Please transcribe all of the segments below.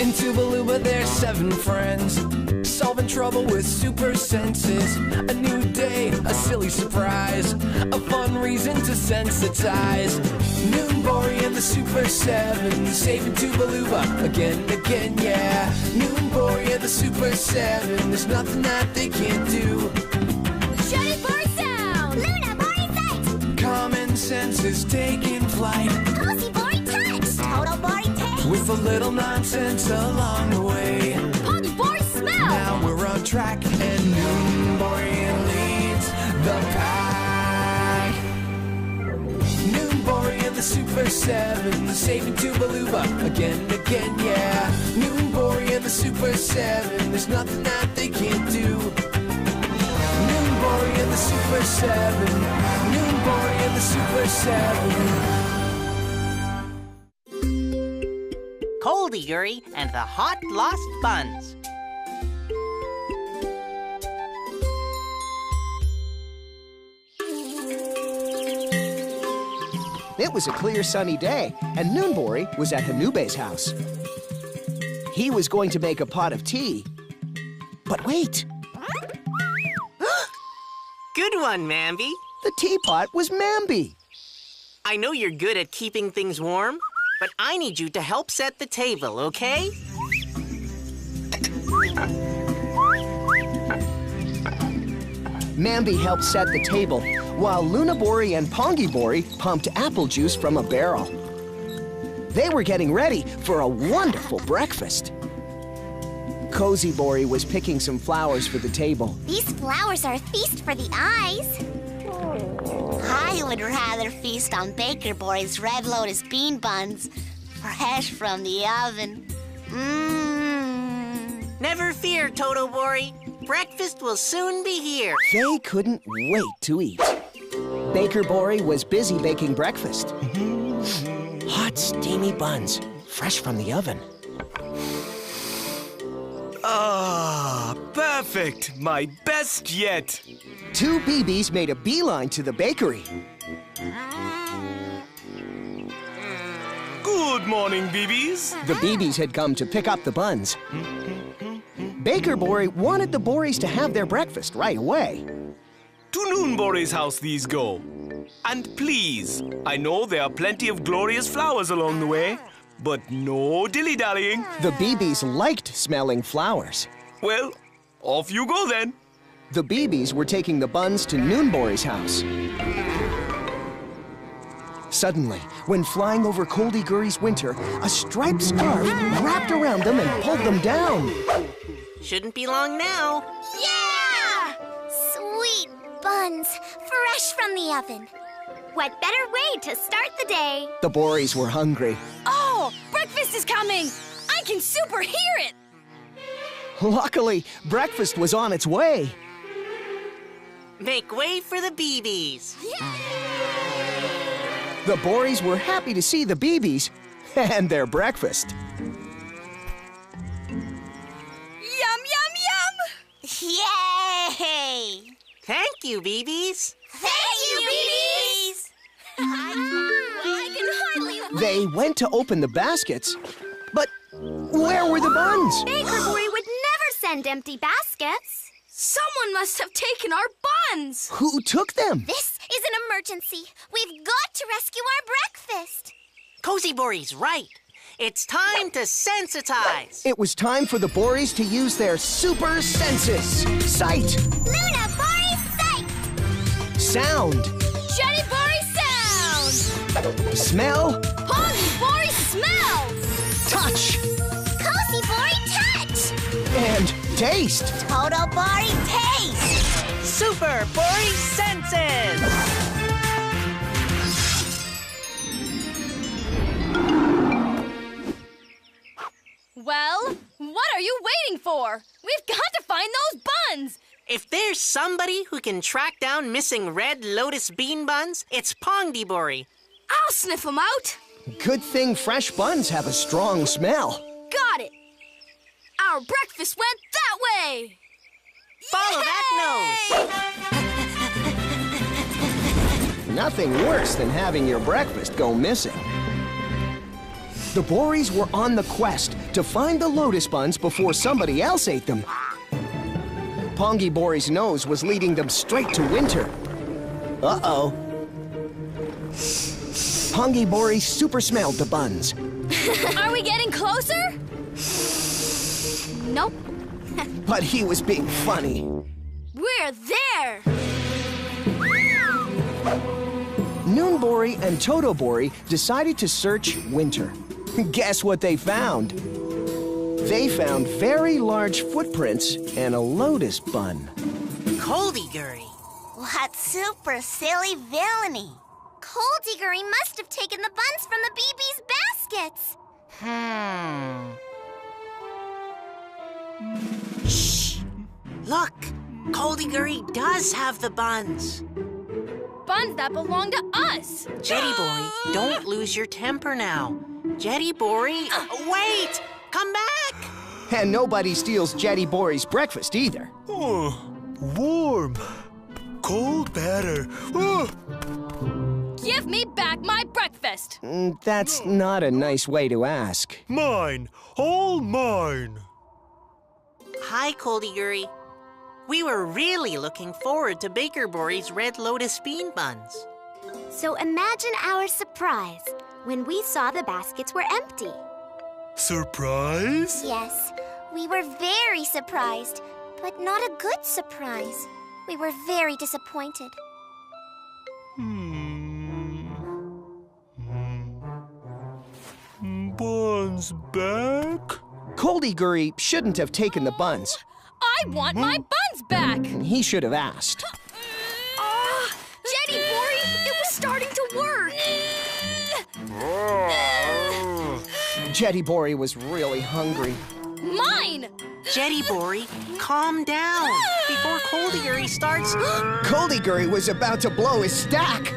In Tuvaluba there's 7 friends, solving trouble with super senses. A new day, a silly surprise, a fun reason to sensitize. Noonbory and the Super 7, saving Tuvaluba again and again, yeah. Noonbory and the Super 7, there's nothing that they can't do. Jety Bory sound! Lunabory sight! Common sense is taking flight. Coldygury touch! Totalbory taste! With a little nonsense along the way. Coldybory smell! Now we're on track and Noonbory leads the pack. Noonbory and the Super 7, saving Tuvaluba again and again, yeah. Noonbory and the Super 7, there's nothing that they can't do. Noonbory and the Super 7, Noonbory and the Super 7. Coldygury and the Hot Lost Buns. It was a clear, sunny day, and Noonbory was at Hanubi's house. He was going to make a pot of tea. But wait, Good one, Mamby. the teapot was Mamby. I know you're good at keeping things warm, but I need you to help set the table, okay? Mamby helped set the table, while Lunabory and Pongybory pumped apple juice from a barrel. They were getting ready for a wonderful breakfast. Cozybory was picking some flowers for the table. These flowers are a feast for the eyes. I would rather feast on Baker Bory's red lotus bean buns, fresh from the oven. Mmm. Never fear, Totalbory. Breakfast will soon be here. They couldn't wait to eat. Baker Bory was busy baking breakfast. Hot, steamy buns, fresh from the oven. Ah, perfect. My best yet. 2 BBs made a beeline to the bakery. Good morning, BBs. The BBs had come to pick up the buns. Baker Bory wanted the Borys to have their breakfast right away. To Noonbory's house these go. And please, I know there are plenty of glorious flowers along the way, but no dilly-dallying. The BBs liked smelling flowers. Well, off you go then. The BBs were taking the buns to Noonbory's house. Suddenly, when flying over Coldygury's winter, a striped scarf wrapped around them and pulled them down. Shouldn't be long now. Yeah! Sweet buns, fresh from the oven. What better way to start the day? The Borys were hungry. Oh, breakfast is coming! I can super hear it! Luckily, breakfast was on its way. Make way for the BBs. The Borys were happy to see the BBs and their breakfast. Yum, yum, yum! Yay! Thank you, BBs. Thank you, BBs! I can hardly wait. They went to open the baskets, but where were the buns? Baker Bory would never send empty baskets. Someone must have taken our buns! Who took them? This is an emergency. We've got to rescue our breakfast. Cozybory's right. It's time to sensitize. It was time for the Borys to use their super senses. Sight, Lunabory sight! sound, Jety Bory sound! smell, Coldygury smell! touch, Cozy Bory touch! and taste. Totalbory taste! SuperBorys senses. Well, what are you waiting for? We've got to find those buns! If there's somebody who can track down missing red lotus bean buns, it's Pongybory. I'll sniff them out. Good thing fresh buns have a strong smell. Got it. Our breakfast went that way. Follow that nose. Nothing worse than having your breakfast go missing. The Borys were on the quest to find the lotus buns before somebody else ate them. Pongybory's nose was leading them straight to winter. Uh-oh. Pongybory super smelled the buns. Are we getting closer? Nope. But he was being funny. We're there! Noonbory and Totobory decided to search winter. Guess what they found? They found very large footprints and a lotus bun. Coldygury. What super silly villainy. Coldygury must have taken the buns from the BB's baskets. Shh! Look! Coldygury does have the buns. Buns that belong to us! Jety don't lose your temper now. Jety, wait! Come back! And nobody steals Jety breakfast either. Oh, warm. Cold better. Oh. Give me back my breakfast! That's not a nice way to ask. Mine. All mine. Hi, Coldygury. We were really looking forward to Baker Bory's Red Lotus bean buns. So imagine our surprise when we saw the baskets were empty. Surprise? Yes, we were very surprised, but not a good surprise. We were very disappointed. Buns back? Coldygury shouldn't have taken the buns. I want my buns back! He should have asked. Jety, it was starting to work! Jety was really hungry. Mine! Jety, calm down before Coldygury starts. Coldygury was about to blow his stack.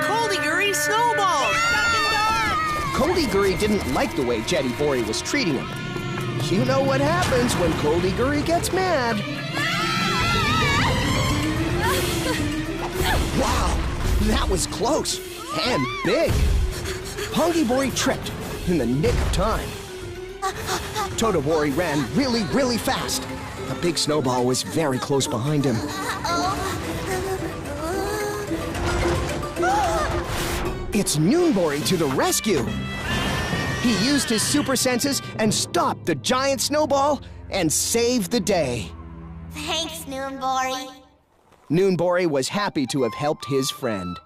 Coldygury snowball! Duck and dodge! Coldygury didn't like the way Jety was treating him. You know what happens when Coldygury gets mad. Wow, that was close and big. Pongybory tripped in the nick of time. Totobory ran really, really fast. The big snowball was very close behind him. It's Noonbory to the rescue. He used his super senses and stopped the giant snowball and saved the day. Thanks, Noonbory. Noonbory was happy to have helped his friend.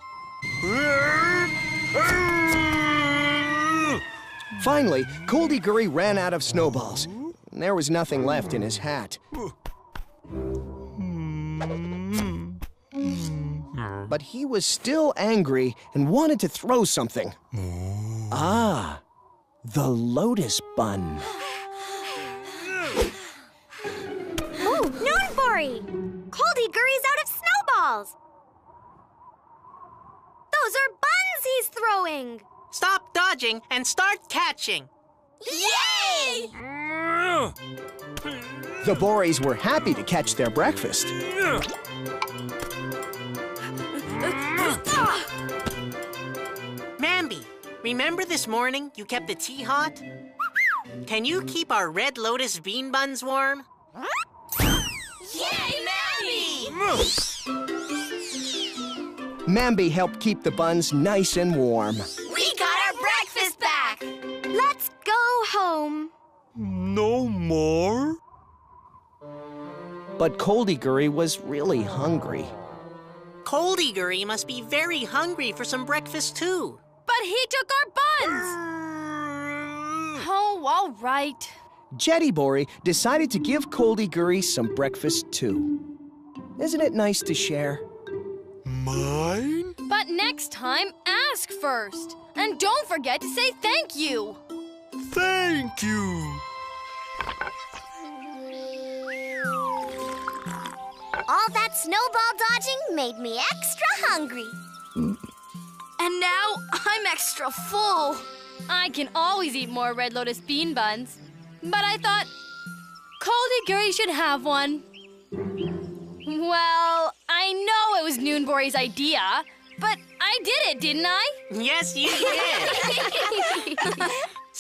Finally, Coldygury ran out of snowballs. There was nothing left in his hat. But he was still angry and wanted to throw something. Ah, the lotus bun. Oh, Noonbory! Coldygury's out of snowballs! Those are buns he's throwing! Stop dodging and start catching. Yay! The Borys were happy to catch their breakfast. Mambi, remember this morning you kept the tea hot? Can you keep our Red Lotus bean buns warm? Yay, Mambi! Mambi helped keep the buns nice and warm. We got our breakfast back! Let's go home. No more? But Coldygury was really hungry. Coldygury must be very hungry for some breakfast too. But he took our buns! Oh, all right. Jety decided to give Coldygury some breakfast too. Isn't it nice to share? Mine? But next time, ask first. And don't forget to say thank you. Thank you. All that snowball dodging made me extra hungry. And now I'm extra full. I can always eat more Red Lotus bean buns. But I thought Coldygury should have one. Well, I know it was Noonbory's idea, but I did it, didn't I? Yes, you did.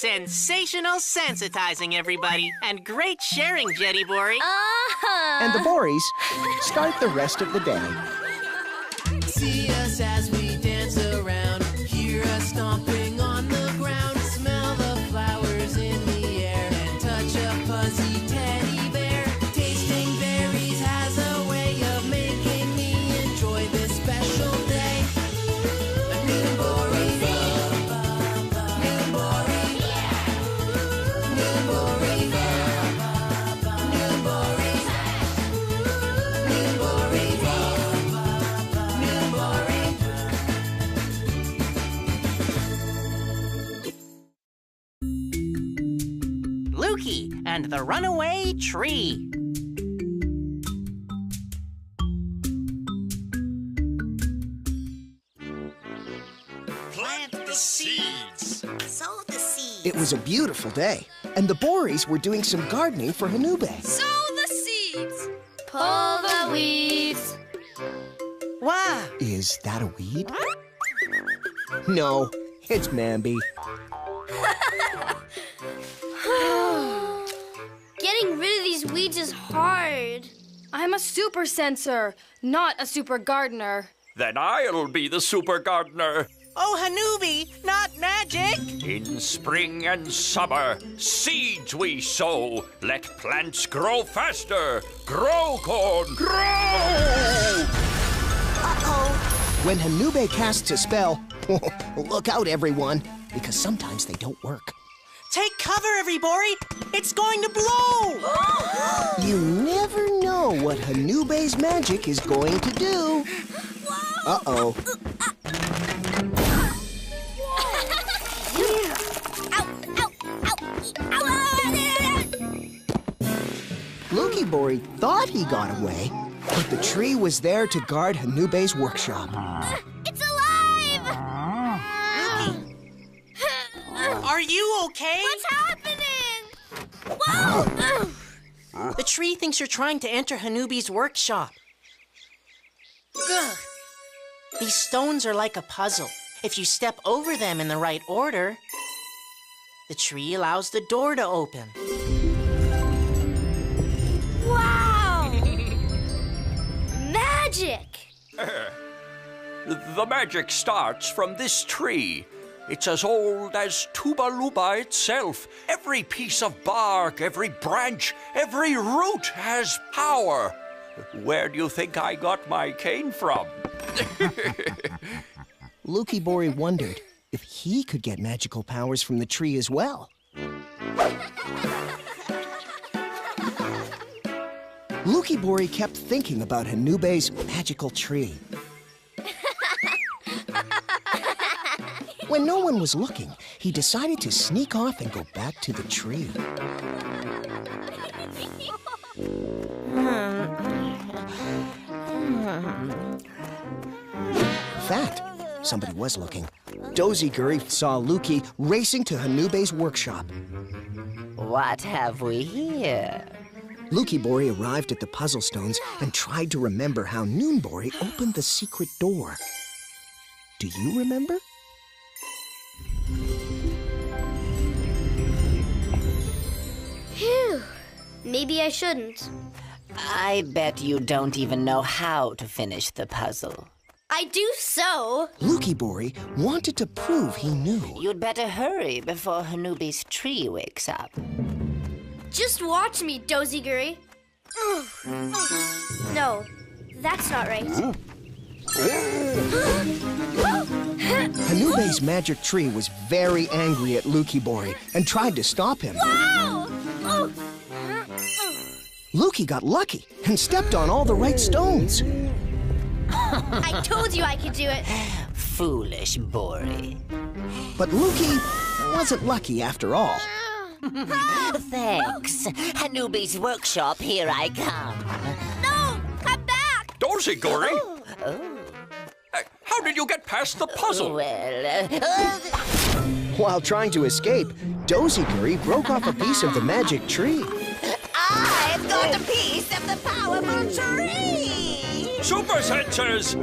Sensational sensitizing, everybody. And great sharing, Jety Bory. And the Borys start the rest of the day. See us as we dance around. Hear us stomping on the ground. Smell the flowers in the air. And touch a fuzzy teddy bear. Tasting berries has a way of making me enjoy this special day. Noonbory, Noonbory, Noonbory, Noonbory, Luky and the Runaway Tree. Plant the seeds. Sow the seeds. It was a beautiful day, and the Borys were doing some gardening for Hanubi. Sow the seeds. Pull the weeds. Wow. Is that a weed? No, it's Mambi. Getting rid of these weeds is hard. I'm a super sensor, not a super gardener. Then I'll be the super gardener. Oh, Hanubi, not magic. In spring and summer, seeds we sow. Let plants grow faster. Grow, corn, grow! Uh-oh. When Hanubi casts a spell, look out, everyone, because sometimes they don't work. Take cover, everybody. It's going to blow. You never know what Hanubi's magic is going to do. Uh-oh. Luky thought he got away, but the tree was there to guard Hanubi's workshop. It's alive! Are you okay? What's happening? Whoa! The tree thinks you're trying to enter Hanubi's workshop. Ugh. These stones are like a puzzle. If you step over them in the right order, the tree allows the door to open. Wow! Magic! The magic starts from this tree. It's as old as Tubaluba itself. Every piece of bark, every branch, every root has power. Where do you think I got my cane from? Luky wondered if he could get magical powers from the tree as well. Luky kept thinking about Hanubi's magical tree. When no one was looking, he decided to sneak off and go back to the tree. In fact, somebody was looking. Coldygury saw Luky racing to Hanubi's workshop. What have we here? Luky arrived at the puzzle stones and tried to remember how Noonbory opened the secret door. Do you remember? Phew. Maybe I shouldn't. I bet you don't even know how to finish the puzzle. I do so. Luky wanted to prove he knew. You'd better hurry before Hanubi's tree wakes up. Just watch me, Coldygury. No, that's not right. Hanubi's magic tree was very angry at Luky and tried to stop him. Wow! Luky got lucky and stepped on all the right stones. I told you I could do it. Foolish Bory. But Luky wasn't lucky after all. Thanks. Hanubi's workshop, here I come. No! Come back! Coldygury? How did you get past the puzzle? Well, While trying to escape, Coldygury broke off a piece of the magic tree. I've got a piece of the powerful tree! Super sensors!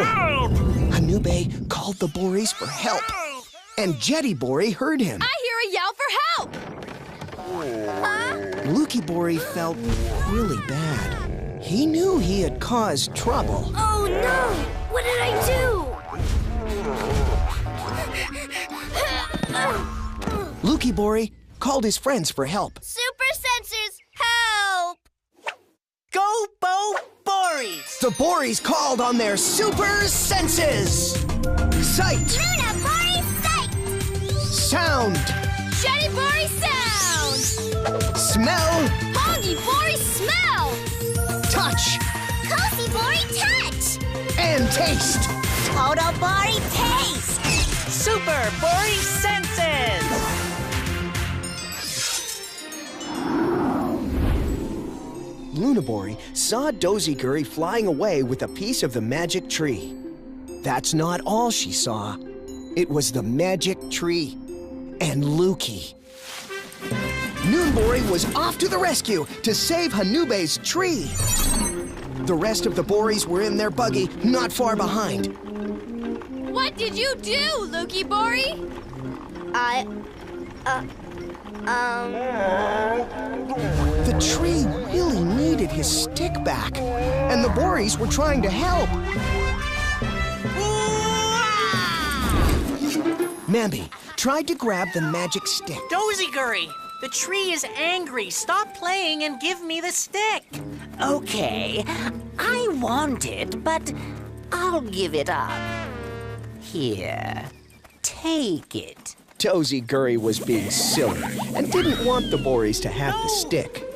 Help! Hanubi called the Borys for help, and Jety heard him. I hear Coldygury yell for help! Luky felt really bad. He knew he had caused trouble. Oh no! What did I do? Luky called his friends for help. Super Sensors, help! Go, Bo-Borys! The Borys called on their super senses. Sight. Lunabory sight! Sound. Jetybory sound! Smell. Coldybory smell! Touch. Coldybory touch! And taste. Totobory taste! SuperBorys senses! Lunabory saw Coldygury flying away with a piece of the magic tree. That's not all she saw. It was the magic tree and Luky. Noonbory was off to the rescue to save Hanubi's tree. The rest of the Borys were in their buggy, not far behind. What did you do, Lukybory? The tree really needed his stick back, and the Borys were trying to help. Mambi tried to grab the magic stick. Coldygury, the tree is angry. Stop playing and give me the stick. Okay, I want it, but I'll give it up. Here, take it. Coldygury was being silly and didn't want the Borys to have the stick.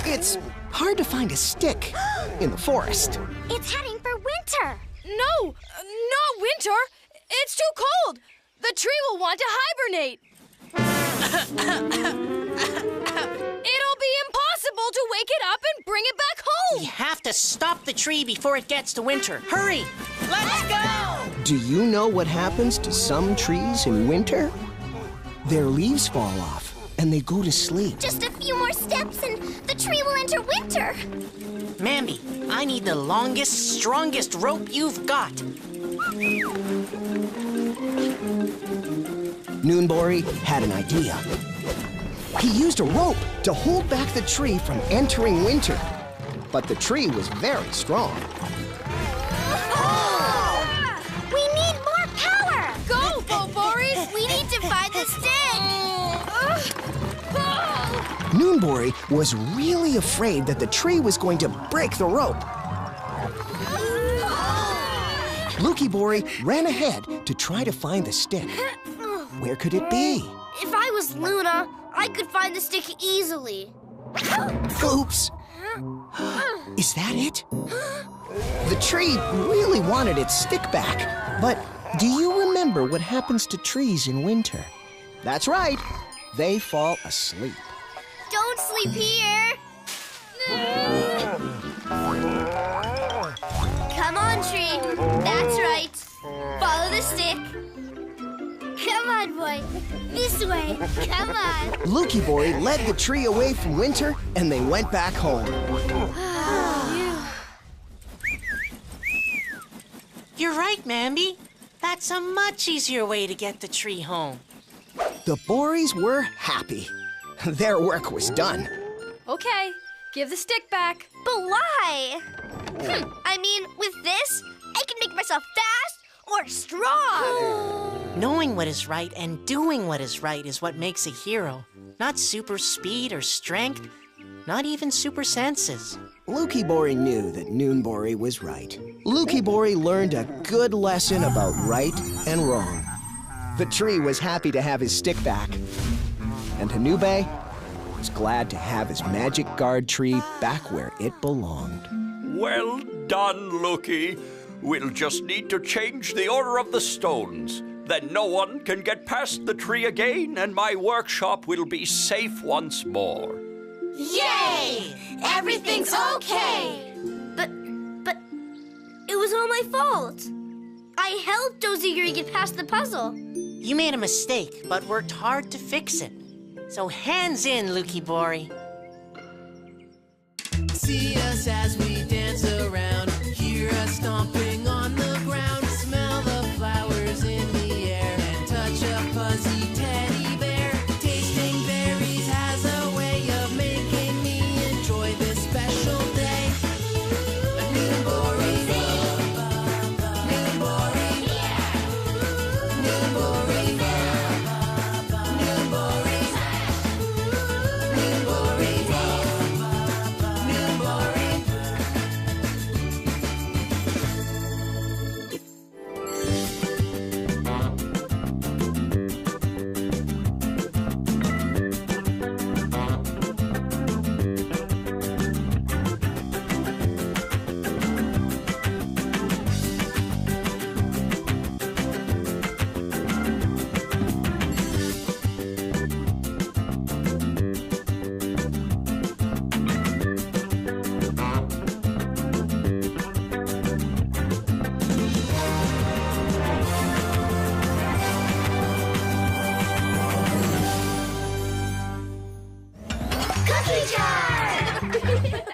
It's hard to find a stick in the forest. It's heading for winter! No, not winter. It's too cold. The tree will want to hibernate. It'll be impossible to wake it up and bring it back home. We have to stop the tree before it gets to winter. Hurry! Let's go! Do you know what happens to some trees in winter? Their leaves fall off and they go to sleep. Just a few more steps and the tree will enter winter! Mambi, I need the longest, strongest rope you've got. Noonbory had an idea. He used a rope to hold back the tree from entering winter. But the tree was very strong. We need more power! Go, Bo-Borys. We need to find the stick! Noonbory was really afraid that the tree was going to break the rope. Lukybory ran ahead to try to find the stick. Where could it be? If I was Luna, I could find the stick easily. Oops! Is that it? The tree really wanted its stick back. But do you remember what happens to trees in winter? That's right. They fall asleep. Don't sleep here! Come on, tree. That's right. Follow the stick. Come on, boy. This way. Come on. Lukybory led the tree away from winter, and they went back home. You're right, Mambi. That's a much easier way to get the tree home. The Borys were happy. Their work was done. Okay, give the stick back. But why? I mean, with this, I can make myself fast or strong. Knowing what is right and doing what is right is what makes a hero. Not super speed or strength, not even super senses. Lukybory knew that Noonbory was right. Lukybory learned a good lesson about right and wrong. The tree was happy to have his stick back. And Hanubi was glad to have his magic guard tree back where it belonged. Well done, Luky. We'll just need to change the order of the stones. Then no one can get past the tree again, and my workshop will be safe once more. Yay! Everything's okay! But it was all my fault. I helped Coldygury get past the puzzle. You made a mistake, but worked hard to fix it. So hands in, Lukybory. See us as we dance around, hear us stomping on the Lucky Jar!